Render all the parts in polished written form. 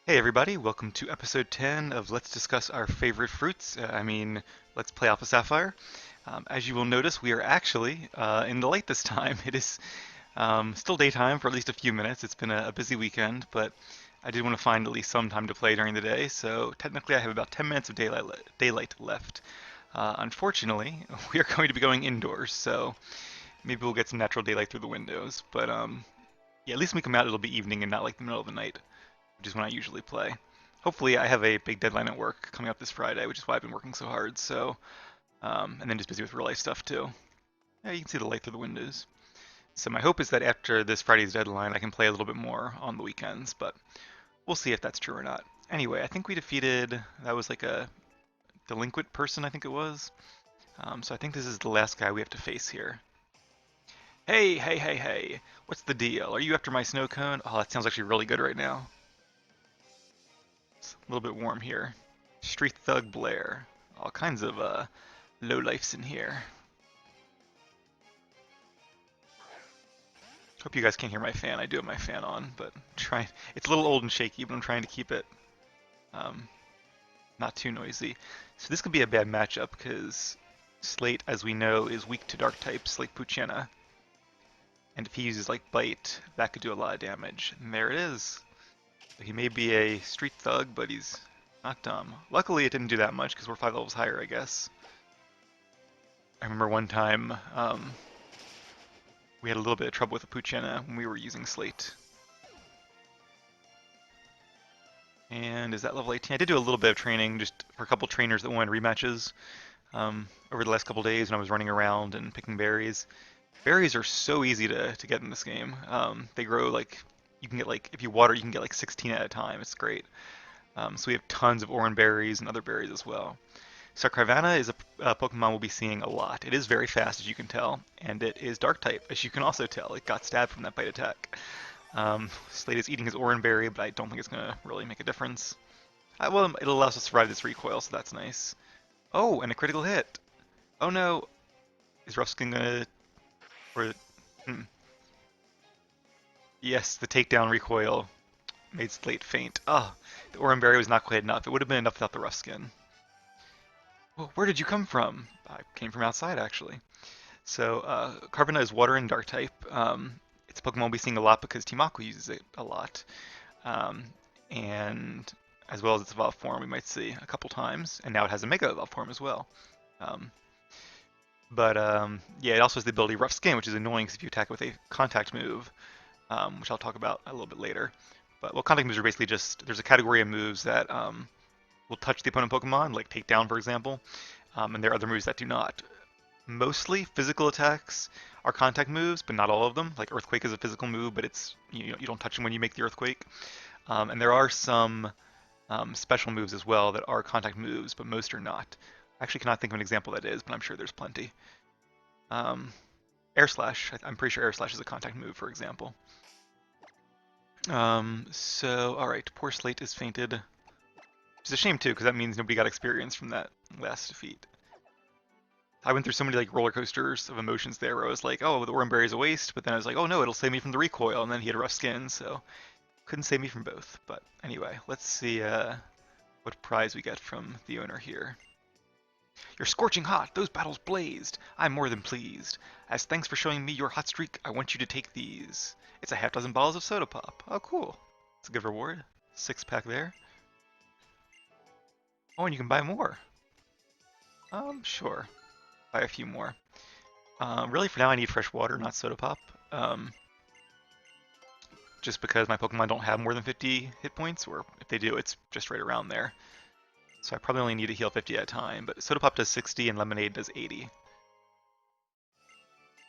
Hey everybody, welcome to episode 10 of Let's Discuss Our Favorite Fruits. Let's play Alpha Sapphire. As you will notice, we are actually in the light this time. It is still daytime for at least a few minutes. It's been a busy weekend, but I did want to find at least some time to play during the day, so technically I have about 10 minutes of daylight left. Unfortunately, we are going to be going indoors, so maybe we'll get some natural daylight through the windows, but yeah, at least when we come out it'll be evening and not like the middle of the night, which is when I usually play. Hopefully, I have a big deadline at work coming up this Friday, which is why I've been working so hard. And then just busy with real life stuff too. Yeah, you can see the light through the windows. So my hope is that after this Friday's deadline, I can play a little bit more on the weekends, but we'll see if that's true or not. Anyway, I think we defeated, that was like a delinquent person, I think it was. So I think this is the last guy we have to face here. Hey, hey, hey, hey, what's the deal? Are you after my snow cone? Oh, that sounds actually really good right now. It's a little bit warm here. Street Thug Blair. All kinds of low lifes in here. Hope you guys can't hear my fan. I do have my fan on, but it's a little old and shaky, but I'm trying to keep it um, not too noisy. So this could be a bad matchup because Slate, as we know, is weak to dark types like Poochyena. And if he uses like Bite, that could do a lot of damage. And there it is. He may be a street thug, but he's not dumb. Luckily it didn't do that much because we're 5 levels higher, I guess. I remember one time we had a little bit of trouble with the Poochyena when we were using Slate. And is that level 18? I did do a little bit of training just for a couple trainers that wanted rematches over the last couple days when I was running around and picking berries. Berries are so easy to get in this game. They grow like, you can get like, if you water, you can get like 16 at a time. It's great. So we have tons of orange berries and other berries as well. Sakrivana is a Pokemon we'll be seeing a lot. It is very fast, as you can tell, and it is Dark type, as you can also tell. It got stabbed from that bite attack. Slate is eating his Oran Berry, but I don't think it's going to really make a difference. Well, it'll allow us to survive this recoil, so that's nice. Oh, and a critical hit. Oh no, is Ruffskin going to... Or, hmm. Yes, the takedown recoil made Slate faint. Ah, oh, the Oran Berry was not quite enough. It would have been enough without the Ruffskin. Well, where did you come from? I came from outside, actually. So, Carvanha is water and dark type. It's a Pokemon we'll be seeing a lot because Team Aqua uses it a lot. Um, and as well as its evolved form, we might see a couple times. And now it has a Mega evolved form as well. Um, yeah, it also has the ability Rough Skin, which is annoying because if you attack it with a contact move, which I'll talk about a little bit later. But well, contact moves are basically just, there's a category of moves that will touch the opponent Pokemon, like Takedown, for example. And there are other moves that do not. Mostly physical attacks are contact moves, but not all of them. Like Earthquake is a physical move, but it's you don't touch them when you make the Earthquake. And there are some special moves as well that are contact moves, but most are not. I actually cannot think of an example that is, but I'm sure there's plenty. Um, Air Slash, I'm pretty sure Air Slash is a contact move, for example. Alright, poor Slate is fainted. Which is a shame too, because that means nobody got experience from that last defeat. I went through so many like roller coasters of emotions there where I was like, oh, the Oran Berry is a waste, but then I was like, oh no, it'll save me from the recoil, and then he had a rough skin, so couldn't save me from both. But anyway, let's see what prize we get from the owner here. You're scorching hot, those battles blazed. I'm more than pleased. As thanks for showing me your hot streak, I want you to take these. It's a half dozen bottles of soda pop. Oh, cool. It's a good reward. 6-pack there. Oh, and you can buy more. Sure. Buy a few more. Really, for now, I need fresh water, not soda pop. Just because my Pokemon don't have more than 50 hit points, or if they do, it's just right around there. So I probably only need to heal 50 at a time, but Soda Pop does 60 and Lemonade does 80.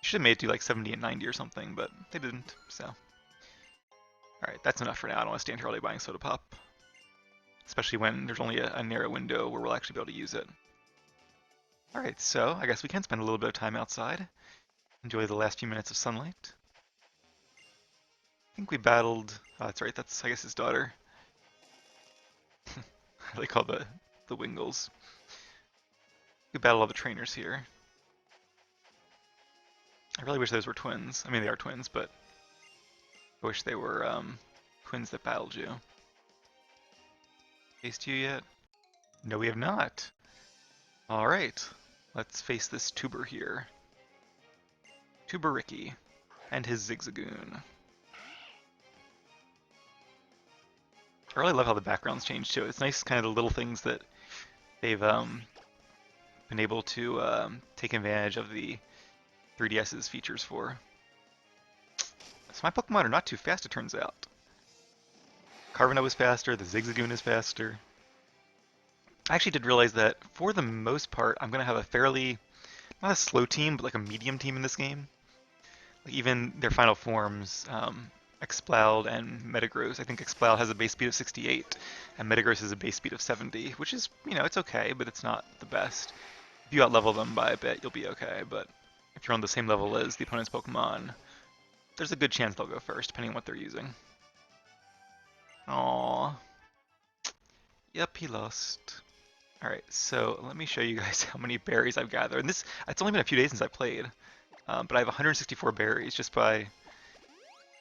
Should have made it do like 70 and 90 or something, but they didn't, so. Alright, that's enough for now. I don't want to stand here all day buying Soda Pop. Especially when there's only a narrow window where we'll actually be able to use it. Alright, so I guess we can spend a little bit of time outside. Enjoy the last few minutes of sunlight. I think we battled... Oh, that's right, that's, I guess, his daughter. I like all the Wingles. We battle all the trainers here. I really wish those were twins. I mean, they are twins, but I wish they were twins that battled you. Faced you yet? No, we have not. Alright, let's face this tuber here. Tuber Ricky and his Zigzagoon. I really love how the backgrounds change too. It's nice, kind of the little things that they've been able to take advantage of the 3DS's features for. So my Pokemon are not too fast, it turns out. Carvanha was faster, the Zigzagoon is faster. I actually did realize that for the most part, I'm going to have a fairly, not a slow team, but like a medium team in this game. Like even their final forms, Exploud and Metagross. I think Exploud has a base speed of 68, and Metagross has a base speed of 70, which is, you know, it's okay, but it's not the best. If you outlevel them by a bit, you'll be okay, but if you're on the same level as the opponent's Pokemon, there's a good chance they'll go first, depending on what they're using. Aww. Yep, he lost. Alright, so let me show you guys how many berries I've gathered. And this, it's only been a few days since I played, but I have 164 berries just by,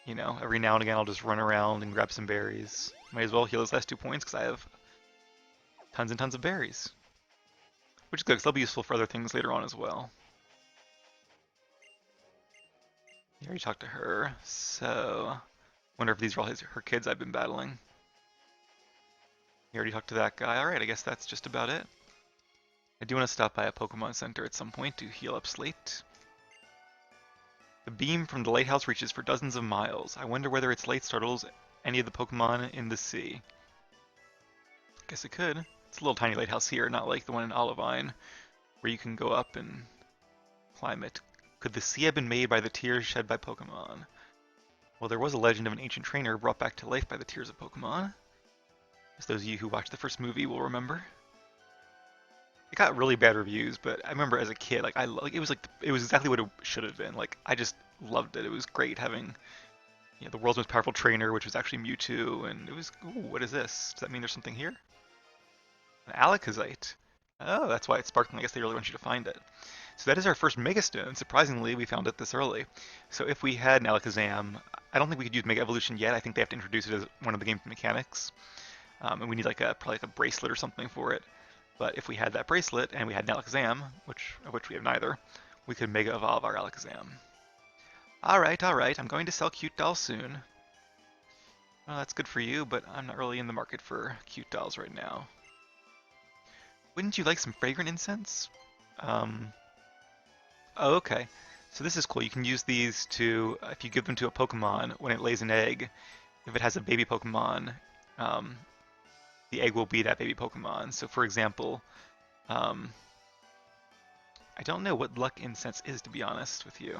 you know, every now and again I'll just run around and grab some berries. Might as well heal his last 2 points because I have tons and tons of berries. Which is good because they'll be useful for other things later on as well. You already talked to her, so wonder if these are all her kids I've been battling. You already talked to that guy. Alright, I guess that's just about it. I do want to stop by a Pokemon Center at some point to heal up Slate. The beam from the lighthouse reaches for dozens of miles. I wonder whether its light startles any of the Pokemon in the sea. Guess it could. It's a little tiny lighthouse here, not like the one in Olivine, where you can go up and climb it. Could the sea have been made by the tears shed by Pokemon? Well, there was a legend of an ancient trainer brought back to life by the tears of Pokemon. As those of you who watched the first movie will remember. It got really bad reviews, but I remember as a kid, like it was exactly what it should have been. Like I just loved it. It was great having, you know, the world's most powerful trainer, which was actually Mewtwo, and it was. Ooh, what is this? Does that mean there's something here? An Alakazite. Oh, that's why it's sparkling. I guess they really want you to find it. So that is our first Mega Stone. Surprisingly, we found it this early. So if we had an Alakazam, I don't think we could use Mega Evolution yet. I think they have to introduce it as one of the game's mechanics. And we need like probably like a bracelet or something for it. But if we had that bracelet and we had an Alakazam, of which we have neither, we could Mega Evolve our Alakazam. Alright, I'm going to sell cute dolls soon. Well, that's good for you, but I'm not really in the market for cute dolls right now. Wouldn't you like some fragrant incense? Oh, okay. So this is cool. You can use these to, if you give them to a Pokemon, when it lays an egg, if it has a baby Pokemon, the egg will be that baby Pokemon. So for example, I don't know what luck incense is, to be honest with you.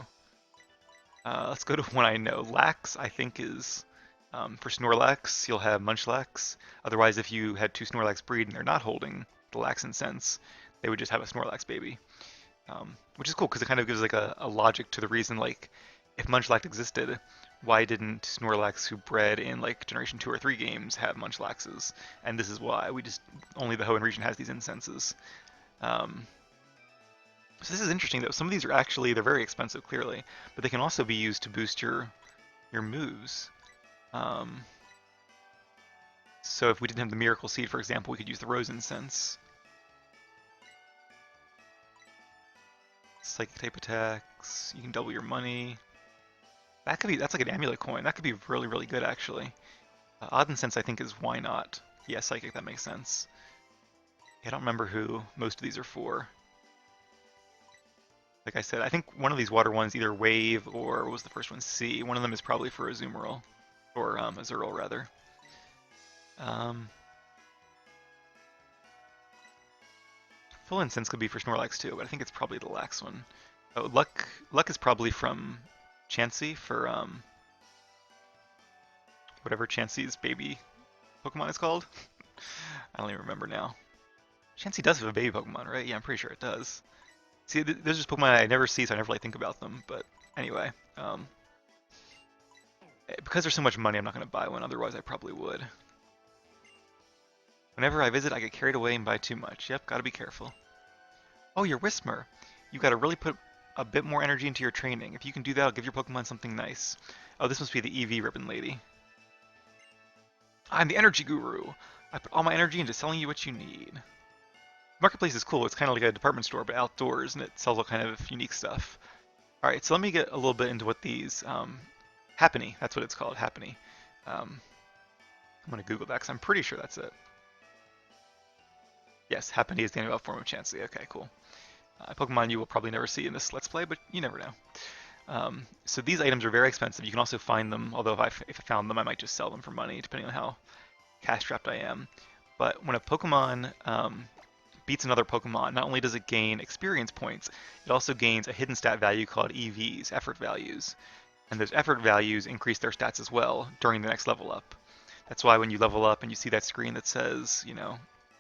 Let's go to one I know. Lax, I think, is for Snorlax, you'll have Munchlax. Otherwise, if you had 2 Snorlax breed and they're not holding the Lax incense, they would just have a Snorlax baby. Which is cool because it kind of gives like a logic to the reason, like, if Munchlax existed, why didn't Snorlax who bred in like Generation 2 or 3 games have Munchlaxes? And this is why. Only the Hoenn region has these incenses. So this is interesting though. Some of these are actually, they're very expensive clearly, but they can also be used to boost your moves. So if we didn't have the Miracle Seed, for example, we could use the Rose Incense. Psychic type attacks. You can double your money. That's like an amulet coin. That could be really, really good actually. Odd Incense I think is why not. Yeah, Psychic, that makes sense. Yeah, I don't remember who most of these are for. Like I said, I think one of these water ones, either Wave or what was the first one? Sea. One of them is probably for Azumarill. Or Azurill rather. Full Incense could be for Snorlax too, but I think it's probably the Lax one. Oh, Luck is probably from Chansey for whatever Chansey's baby Pokemon is called. I don't even remember now. Chansey does have a baby Pokemon, right? Yeah, I'm pretty sure it does. See, there's just Pokemon I never see, so I never really think about them. But anyway, because there's so much money, I'm not going to buy one. Otherwise, I probably would. Whenever I visit, I get carried away and buy too much. Yep, gotta be careful. Oh, you're Whismur. You gotta really put a bit more energy into your training. If you can do that, I'll give your Pokemon something nice. Oh, this must be the EV ribbon lady. I'm the energy guru. I put all my energy into selling you what you need. Marketplace is cool. It's kind of like a department store, but outdoors, and it sells all kind of unique stuff. All right, so let me get a little bit into what these Happiny. That's what it's called, Happiny. I'm gonna Google that because I'm pretty sure that's it. Yes, Happiny is the annual form of Chansey. Okay, cool. Pokemon you will probably never see in this Let's Play, but you never know. So these items are very expensive. You can also find them, although if I found them, I might just sell them for money, depending on how cash-strapped I am. But when a Pokemon beats another Pokemon, not only does it gain experience points, it also gains a hidden stat value called EVs, effort values. And those effort values increase their stats as well during the next level up. That's why when you level up and you see that screen that says,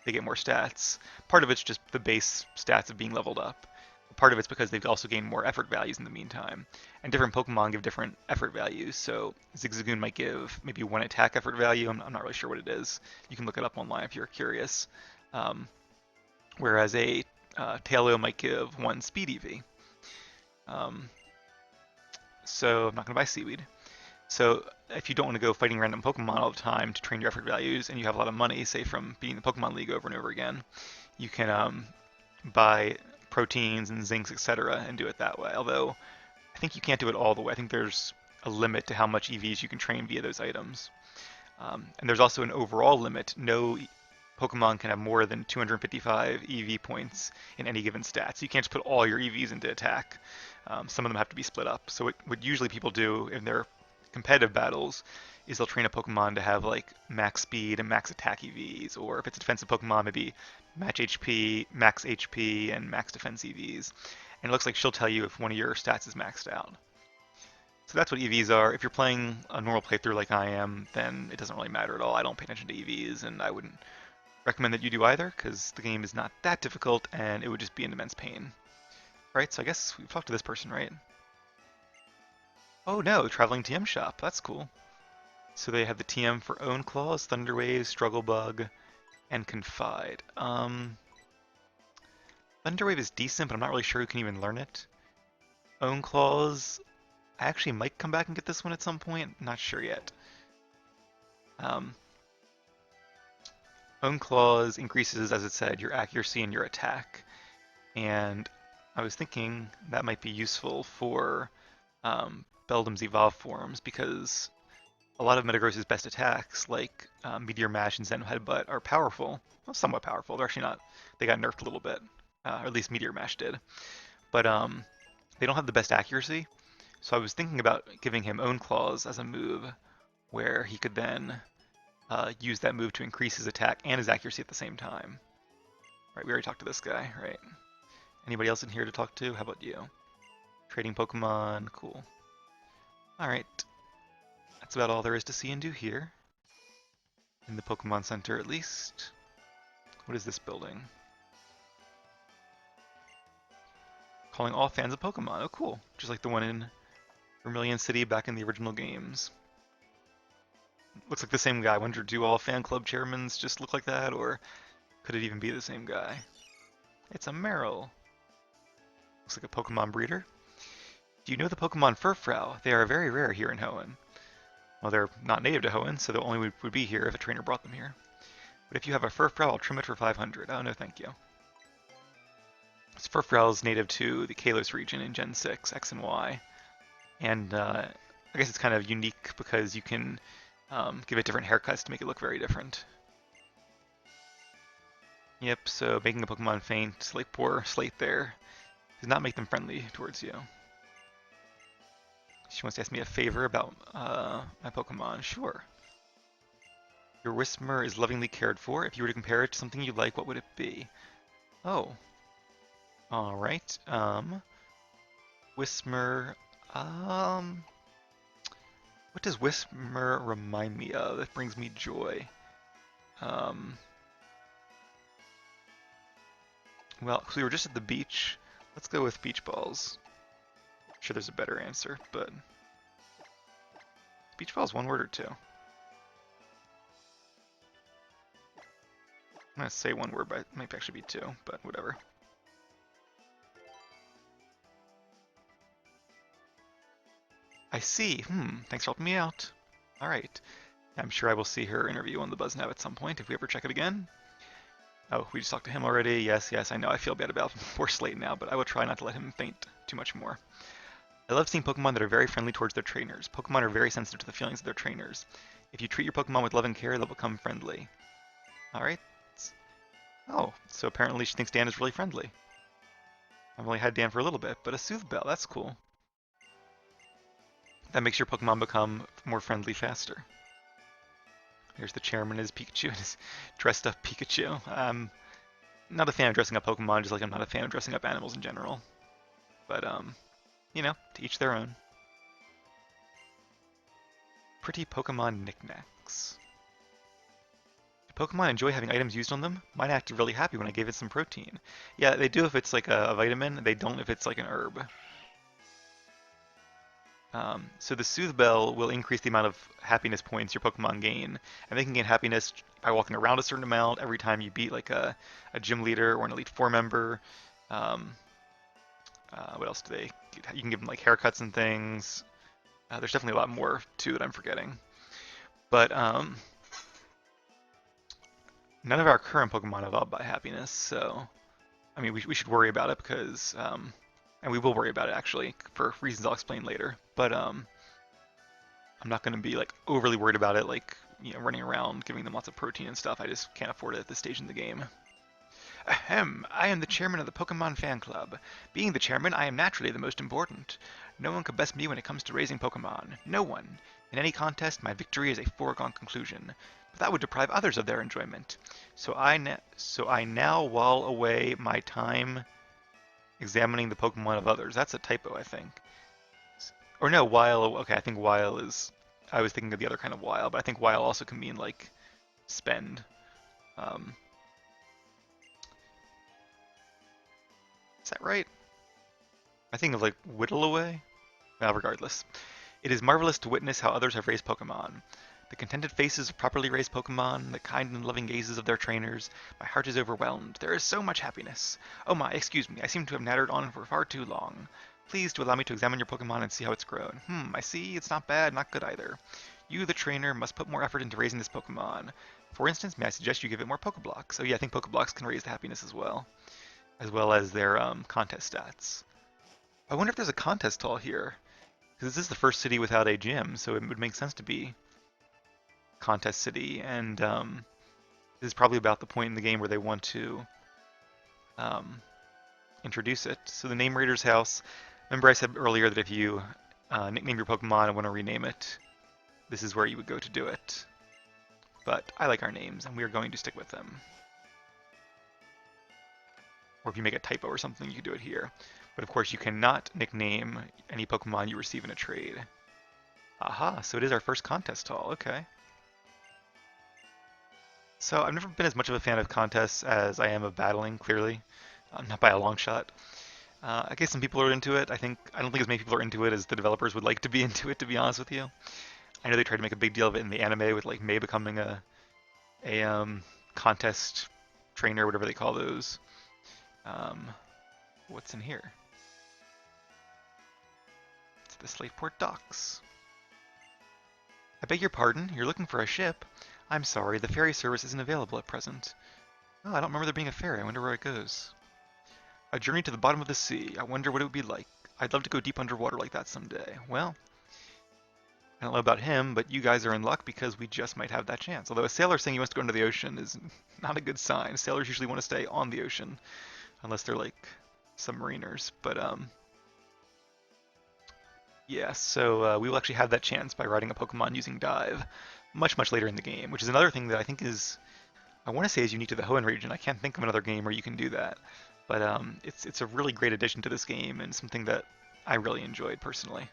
they get more stats, part of it's just the base stats of being leveled up. Part of it's because they've also gained more effort values in the meantime. And different Pokemon give different effort values. So Zigzagoon might give maybe one attack effort value. I'm not really sure what it is. You can look it up online if you're curious. Whereas a Taillow might give one speed EV. So I'm not going to buy Seaweed. So if you don't want to go fighting random Pokemon all the time to train your effort values, and you have a lot of money, say from beating the Pokemon League over and over again, you can buy proteins and zincs, etc., and do it that way. Although I think you can't do it all the way. I think there's a limit to how much EVs you can train via those items. And there's also an overall limit. No Pokemon can have more than 255 EV points in any given stat. So you can't just put all your EVs into attack. Some of them have to be split up. So what usually people do in their competitive battles is they'll train a Pokemon to have like max speed and max attack EVs, or if it's a defensive Pokemon, maybe max HP, and max defense EVs. And it looks like she'll tell you if one of your stats is maxed out. So that's what EVs are. If you're playing a normal playthrough like I am, then it doesn't really matter at all. I don't pay attention to EVs, and I wouldn't recommend that you do either, because the game is not that difficult, and it would just be an immense pain. Right, so I guess we've talked to this person, right? Oh no, traveling TM shop. That's cool. So they have the TM for Own Claws, Thunderwave, Struggle Bug, and Confide. Thunderwave is decent, but I'm not really sure who can even learn it. Own Claws, I actually might come back and get this one at some point. Not sure yet. Own Claws increases, as it said, your accuracy and your attack. And I was thinking that might be useful for Beldum's evolved forms, because a lot of Metagross's best attacks, like Meteor Mash and Zen Headbutt, are powerful. Well, somewhat powerful. They're actually not. They got nerfed a little bit, or at least Meteor Mash did. But they don't have the best accuracy. So I was thinking about giving him Own Claws as a move, where he could then use that move to increase his attack and his accuracy at the same time. Right, we already talked to this guy, right? Anybody else in here to talk to? How about you? Trading Pokemon, cool. Alright, that's about all there is to see and do here. In the Pokemon Center, at least. What is this building? Calling all fans of Pokemon. Oh, cool. Just like the one in Vermilion City back in the original games. Looks like the same guy. I wonder, do all fan club chairmans just look like that, or could it even be the same guy? It's a Meryl. Looks like a Pokemon breeder. Do you know the Pokemon Furfrou? They are very rare here in Hoenn. Well, they're not native to Hoenn, so they only would be here if a trainer brought them here. But if you have a Furfrou, I'll trim it for 500. Oh, no thank you. This Furfrou is native to the Kalos region in Gen 6, X and Y. And I guess it's kind of unique because you can give it different haircuts to make it look very different. Yep, so making a Pokemon faint, like poor Slate there, does not make them friendly towards you. She wants to ask me a favor about my Pokemon. Sure. Your Whismur is lovingly cared for. If you were to compare it to something you like, what would it be? Oh. Alright. Whismur. What does Whismur remind me of that brings me joy? Well, we were just at the beach. Let's go with beach balls. I'm sure there's a better answer, but beach balls, one word or two? I'm gonna say one word, but it might actually be two, but whatever. I see. Thanks for helping me out. Alright. I'm sure I will see her interview on the BuzzNav at some point if we ever check it again. Oh, we just talked to him already. Yes, yes, I know. I feel bad about poor Slate now, but I will try not to let him faint too much more. I love seeing Pokemon that are very friendly towards their trainers. Pokemon are very sensitive to the feelings of their trainers. If you treat your Pokemon with love and care, they'll become friendly. Alright. Oh, so apparently she thinks Dan is really friendly. I've only had Dan for a little bit, but a Soothe Bell, that's cool. That makes your Pokemon become more friendly faster. Here's the chairman, his Pikachu, and his dressed up Pikachu. I'm not a fan of dressing up Pokemon, just like I'm not a fan of dressing up animals in general. But, you know, to each their own. Pretty Pokemon knickknacks. Do Pokemon enjoy having items used on them? Mine acted really happy when I gave it some protein. Yeah, they do if it's like a vitamin. They don't if it's like an herb. So the Soothe Bell will increase the amount of happiness points your Pokemon gain, and they can gain happiness by walking around a certain amount every time you beat like a gym leader or an Elite Four member. Um, what else do they? You can give them like haircuts and things. There's definitely a lot more too that I'm forgetting. But none of our current Pokemon evolved by happiness, so I mean we should worry about it because and we will worry about it actually for reasons I'll explain later. But I'm not going to be like overly worried about it, like running around giving them lots of protein and stuff. I just can't afford it at this stage in the game. Ahem, I am the chairman of the Pokemon fan club. Being the chairman, I am naturally the most important. No one could best me when it comes to raising Pokemon. No one. In any contest, my victory is a foregone conclusion. But that would deprive others of their enjoyment. So I now while away my time examining the Pokemon of others. That's a typo, I think. Or no, while. Okay, I think while is. I was thinking of the other kind of while, but I think while also can mean like spend. Um, is that right? I think of like whittle away. Well, regardless. It is marvelous to witness how others have raised Pokemon. The contented faces of properly raised Pokemon, the kind and loving gazes of their trainers. My heart is overwhelmed. There is so much happiness. Oh my, excuse me, I seem to have nattered on for far too long. Please do allow me to examine your Pokemon and see how it's grown. I see, it's not bad, not good either. You, the trainer, must put more effort into raising this Pokemon. For instance, may I suggest you give it more Pokeblocks? Oh yeah, I think Pokeblocks can raise the happiness as well as their contest stats. I wonder if there's a contest hall here. Because this is the first city without a gym, so it would make sense to be contest city, and this is probably about the point in the game where they want to um, introduce it. So the Name Raiders house, remember I said earlier that if you nickname your Pokemon and want to rename it, this is where you would go to do it. But I like our names, and we are going to stick with them. Or if you make a typo or something, you can do it here. But of course, you cannot nickname any Pokemon you receive in a trade. Aha, so it is our first contest hall, okay. So I've never been as much of a fan of contests as I am of battling, clearly. Not by a long shot. I guess some people are into it. I don't think as many people are into it as the developers would like to be into it, to be honest with you. I know they tried to make a big deal of it in the anime with like Mei becoming a contest trainer, whatever they call those. Um, what's in here? It's the Slateport docks. I beg your pardon, you're looking for a ship? I'm sorry, the ferry service isn't available at present. Oh, I don't remember there being a ferry. I wonder where it goes. A journey to the bottom of the sea. I wonder what it would be like. I'd love to go deep underwater like that someday. Well, I don't know about him, but you guys are in luck because we just might have that chance. Although a sailor saying he wants to go into the ocean is not a good sign. Sailors usually want to stay on the ocean, unless they're like submariners. But yeah, so we will actually have that chance by riding a Pokemon using Dive much, much later in the game, which is another thing that I think is, I want to say is unique to the Hoenn region. I can't think of another game where you can do that. But it's a really great addition to this game and something that I really enjoyed personally.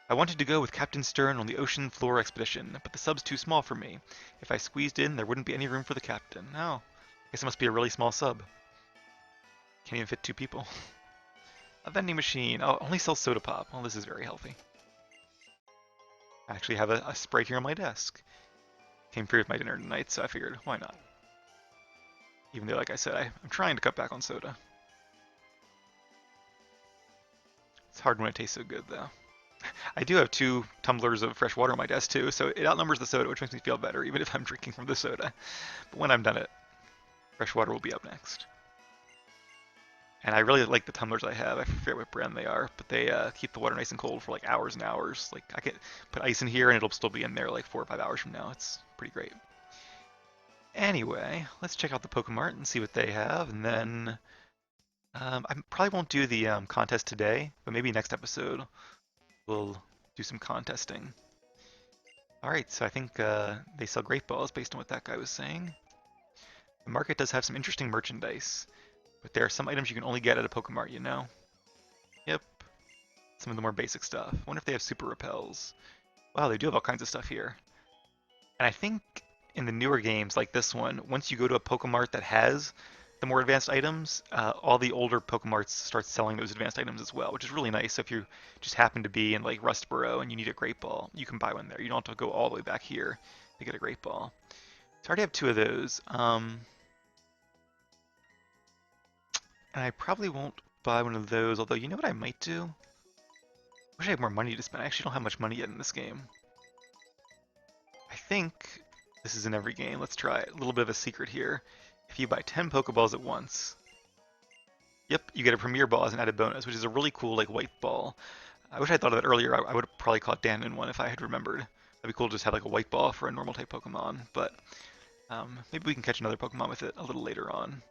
I wanted to go with Captain Stern on the ocean floor expedition, but the sub's too small for me. If I squeezed in, there wouldn't be any room for the captain. Oh, I guess it must be a really small sub. Can't even fit two people. A vending machine. Oh, only sells soda pop. Well, this is very healthy. I actually have a spray here on my desk. Came free with my dinner tonight, so I figured, why not? Even though, like I said, I'm trying to cut back on soda. It's hard when it tastes so good, though. I do have 2 tumblers of fresh water on my desk too, so it outnumbers the soda, which makes me feel better, even if I'm drinking from the soda. But when I'm done it, fresh water will be up next. And I really like the tumblers I have. I forget what brand they are, but they keep the water nice and cold for like hours and hours. Like I can put ice in here and it'll still be in there like 4 or 5 hours from now. It's pretty great. Anyway, let's check out the Pokemart and see what they have, and then I probably won't do the contest today, but maybe next episode we'll do some contesting. All right, so I think they sell great balls based on what that guy was saying. The market does have some interesting merchandise, but there are some items you can only get at a Pokemart, you know? Yep, some of the more basic stuff. I wonder if they have super repels. Wow, they do have all kinds of stuff here. And I think in the newer games like this one, once you go to a Pokemart that has the more advanced items, all the older Pokemarts start selling those advanced items as well, which is really nice. So if you just happen to be in like Rustboro and you need a Great Ball, you can buy one there. You don't have to go all the way back here to get a Great Ball. So I already have 2 of those. And I probably won't buy one of those, although you know what I might do? Wish I had more money to spend. I actually don't have much money yet in this game. I think this is in every game. Let's try it. A little bit of a secret here. If you buy 10 Pokeballs at once, yep, you get a Premier Ball as an added bonus, which is a really cool like white ball. I wish I thought of that earlier. I would have probably caught Dan in one if I had remembered. That'd be cool to just have like a white ball for a normal type Pokemon, but maybe we can catch another Pokemon with it a little later on.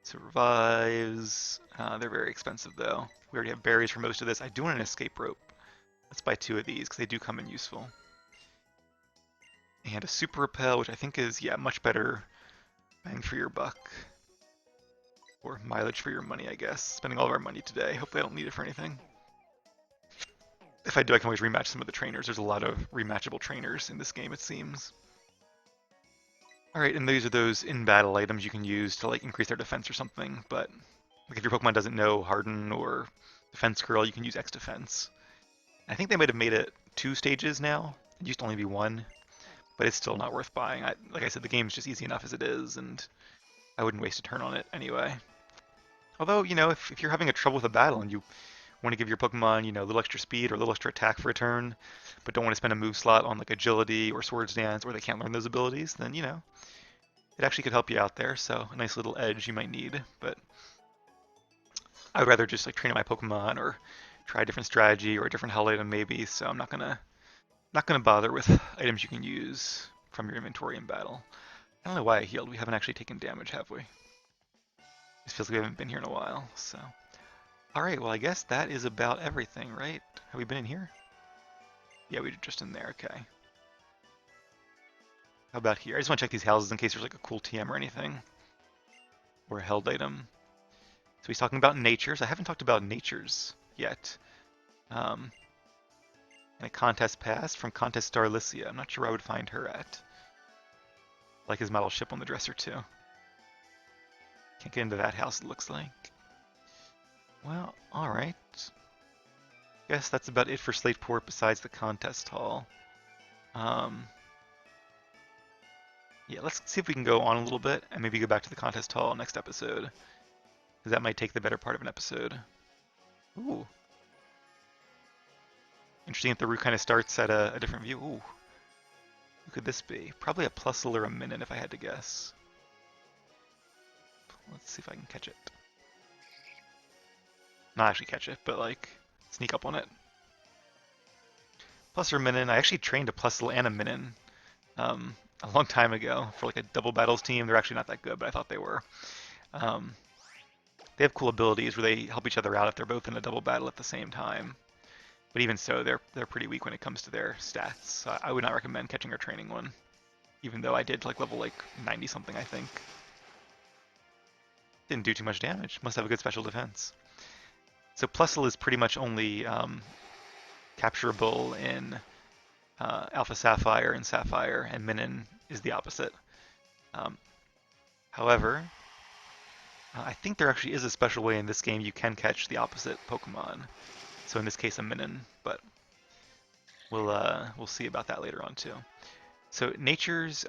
Survives. They're very expensive though. We already have berries for most of this. I do want an escape rope. Let's buy 2 of these because they do come in useful. And a super repel, which I think is, yeah, much better bang for your buck. Or mileage for your money, I guess. Spending all of our money today. Hopefully I don't need it for anything. If I do, I can always rematch some of the trainers. There's a lot of rematchable trainers in this game, it seems. Alright, and these are those in-battle items you can use to like increase their defense or something, but like if your Pokemon doesn't know Harden or Defense Curl, you can use X Defense. I think they might have made it 2 stages now. It used to only be 1, but it's still not worth buying. Like I said, the game's just easy enough as it is, and I wouldn't waste a turn on it anyway. Although, you know, if you're having a trouble with a battle and you want to give your Pokemon, you know, a little extra speed or a little extra attack for a turn, but don't want to spend a move slot on like Agility or Swords Dance, or they can't learn those abilities, then, you know, it actually could help you out there. So a nice little edge you might need, but I would rather just like train my Pokemon or try a different strategy or a different hell item maybe. So I'm not gonna bother with items you can use from your inventory in battle. I don't know why I healed. We haven't actually taken damage, have we? It feels like we haven't been here in a while. So, all right. Well, I guess that is about everything, right? Have we been in here? Yeah, we were just in there. Okay. How about here? I just want to check these houses in case there's like a cool TM or anything, or a held item. So he's talking about natures. I haven't talked about natures yet. Um, and a contest pass from Contest Star Lycia. I'm not sure where I would find her at. Like his model ship on the dresser too. Can't get into that house, it looks like. Well, alright. Guess that's about it for Slateport besides the contest hall. Yeah, let's see if we can go on a little bit and maybe go back to the contest hall next episode. Because that might take the better part of an episode. Ooh. Interesting that the route kind of starts at a different view. Ooh. Who could this be? Probably a Plusle or a Minun if I had to guess. Let's see if I can catch it. Not actually catch it, but like sneak up on it. Plus or Minun. I actually trained a Plusle and a Minun a long time ago for like a double battles team. They're actually not that good, but I thought they were. They have cool abilities where they help each other out if they're both in a double battle at the same time. But even so, they're pretty weak when it comes to their stats. So I would not recommend catching or training one, even though I did like level like 90 something, I think. Didn't do too much damage. Must have a good special defense. So Plusle is pretty much only capturable in Alpha Sapphire and Sapphire, and Minun is the opposite. However, I think there actually is a special way in this game you can catch the opposite Pokemon. So in this case, a Minun, but we'll see about that later on too. So natures,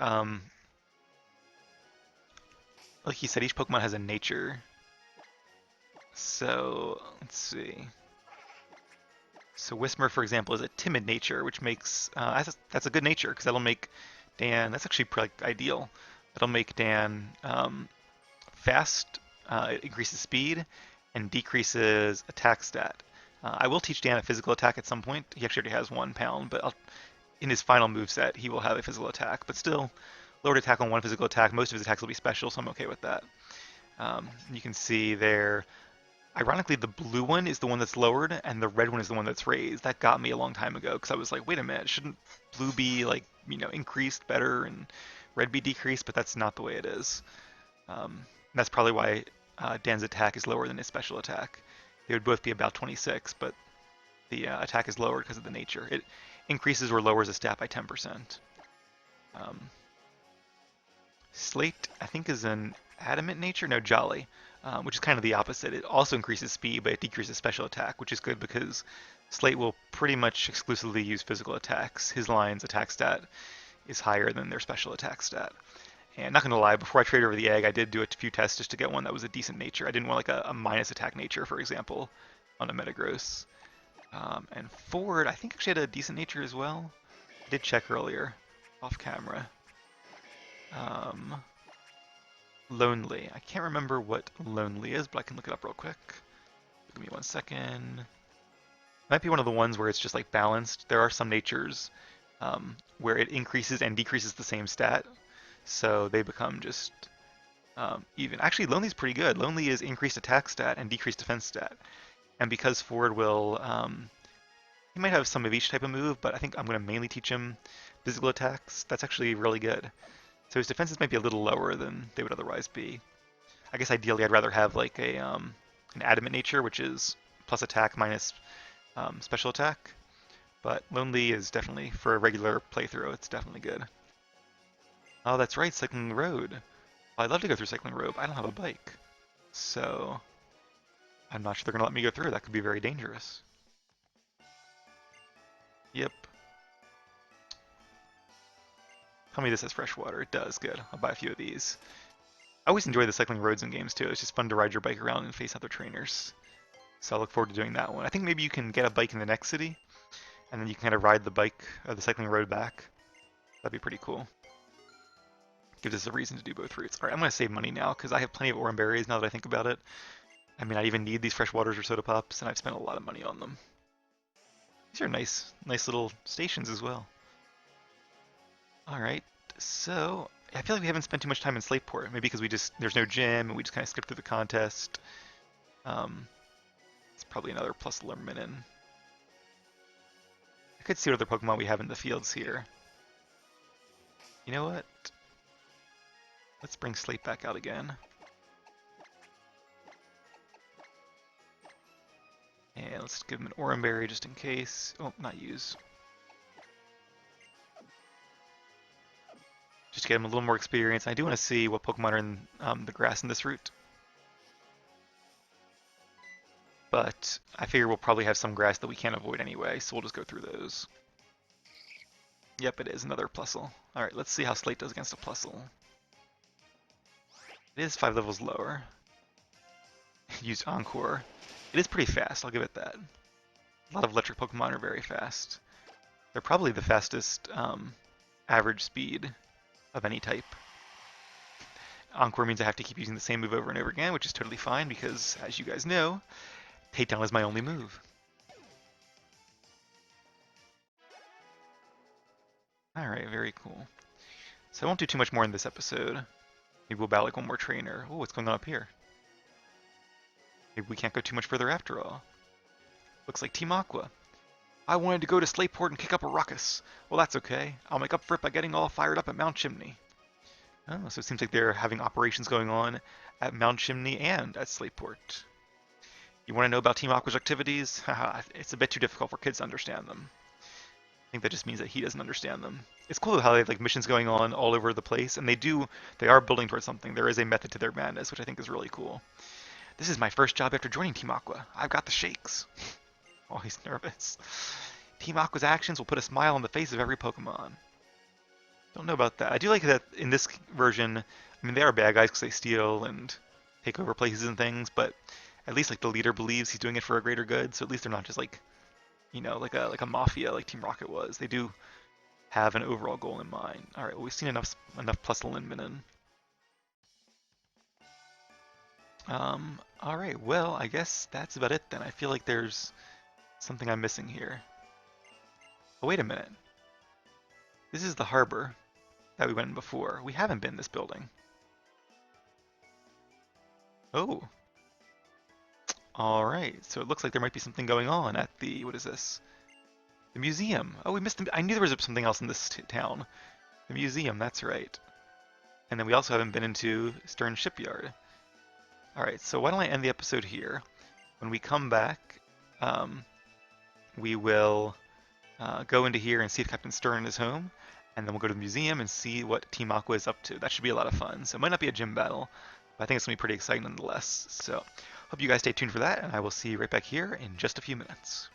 like he said, each Pokemon has a nature. So let's see. So Whismur, for example, is a timid nature, which makes that's a good nature because that'll make Dan. That's actually pretty ideal. That'll make Dan fast. It increases speed and decreases attack stat. I will teach Dan a physical attack at some point. He actually already has 1 pound, but in his final move set, he will have a physical attack. But still, lowered attack on 1 physical attack. Most of his attacks will be special, so I'm okay with that. You can see there. Ironically, the blue one is the one that's lowered, and the red one is the one that's raised. That got me a long time ago because I was like, wait a minute, shouldn't blue be like increased better and red be decreased? But that's not the way it is. That's probably why Dan's attack is lower than his special attack. They would both be about 26, but the attack is lower because of the nature. It increases or lowers a stat by 10%. Slate, I think, is an adamant nature. No, Jolly, which is kind of the opposite. It also increases speed, but it decreases special attack, which is good because Slate will pretty much exclusively use physical attacks. His line's attack stat is higher than their special attack stat. And not going to lie, before I traded over the egg, I did do a few tests just to get one that was a decent nature. I didn't want like a minus attack nature, for example, on a Metagross. And Ford, I think actually had a decent nature as well. I did check earlier, off camera. Lonely. I can't remember what Lonely is, but I can look it up real quick. Give me 1 second. Might be one of the ones where it's just like balanced. There are some natures where it increases and decreases the same stat, so they become just even. Actually, Lonely's pretty good. Lonely is increased attack stat and decreased defense stat. And because Ford will, he might have some of each type of move, but I think I'm going to mainly teach him physical attacks. That's actually really good. So his defenses might be a little lower than they would otherwise be. I guess ideally I'd rather have like an adamant nature, which is plus attack minus special attack. But Lonely is definitely, for a regular playthrough, it's definitely good. Oh, that's right, Cycling Road. Well, I'd love to go through Cycling Road, but I don't have a bike. So I'm not sure they're going to let me go through. That could be very dangerous. Yep. Tell me this has fresh water. It does. Good. I'll buy a few of these. I always enjoy the cycling roads in games too. It's just fun to ride your bike around and face other trainers. So I look forward to doing that one. I think maybe you can get a bike in the next city, and then you can kind of ride the bike or the cycling road back. That'd be pretty cool. Gives us a reason to do both routes. All right, I'm going to save money now because I have plenty of Oran berries now that I think about it. I mean, I even need these fresh waters or soda pops, and I've spent a lot of money on them. These are nice little stations as well. All right, so I feel like we haven't spent too much time in Slateport. Maybe because there's no gym and we just kind of skipped through the contest. It's probably another plus Lerminin. I could see what other Pokemon we have in the fields here. You know what? Let's bring Slate back out again. And let's give him an Oran Berry just in case. Oh, not use. Just to get him a little more experience. I do want to see what Pokemon are in the grass in this route. But I figure we'll probably have some grass that we can't avoid anyway, so we'll just go through those. Yep, it is another Plusle. Alright, let's see how Slate does against a Plusle. It is 5 levels lower. Used Encore. It is pretty fast, I'll give it that. A lot of electric Pokemon are very fast. They're probably the fastest average speed of any type. Encore means I have to keep using the same move over and over again, which is totally fine because, as you guys know, Takedown is my only move. Alright, very cool. So I won't do too much more in this episode. Maybe we'll battle like one more trainer. Oh, what's going on up here? Maybe we can't go too much further after all. Looks like Team Aqua. I wanted to go to Slateport and kick up a ruckus. Well, that's okay. I'll make up for it by getting all fired up at Mount Chimney. Oh, so it seems like they're having operations going on at Mount Chimney and at Slateport. You want to know about Team Aqua's activities? Haha, it's a bit too difficult for kids to understand them. I think that just means that he doesn't understand them. It's cool how they have like missions going on all over the place, and they are building towards something. There is a method to their madness, which I think is really cool. This is my first job after joining Team Aqua. I've got the shakes. Oh, he's nervous. Team Aqua's actions will put a smile on the face of every Pokemon. Don't know about that. I do like that in this version, I mean, they are bad guys because they steal and take over places and things, but at least like the leader believes he's doing it for a greater good, so at least they're not just like you know, like a mafia, like Team Rocket was. They do have an overall goal in mind. All right, well, we've seen enough plus Linman. All right, well, I guess that's about it then. I feel like there's something I'm missing here. Oh, wait a minute. This is the harbor that we went in before. We haven't been in this building. Oh, all right. So it looks like there might be something going on at the, what is this? The museum. Oh, we missed. I knew there was something else in this town. The museum. That's right. And then we also haven't been into Stern Shipyard. All right. So why don't I end the episode here? When we come back, um, we will go into here and see if Captain Stern is home, and then we'll go to the museum and see what Team Aqua is up to. That should be a lot of fun. So it might not be a gym battle, but I think it's going to be pretty exciting nonetheless. So hope you guys stay tuned for that, and I will see you right back here in just a few minutes.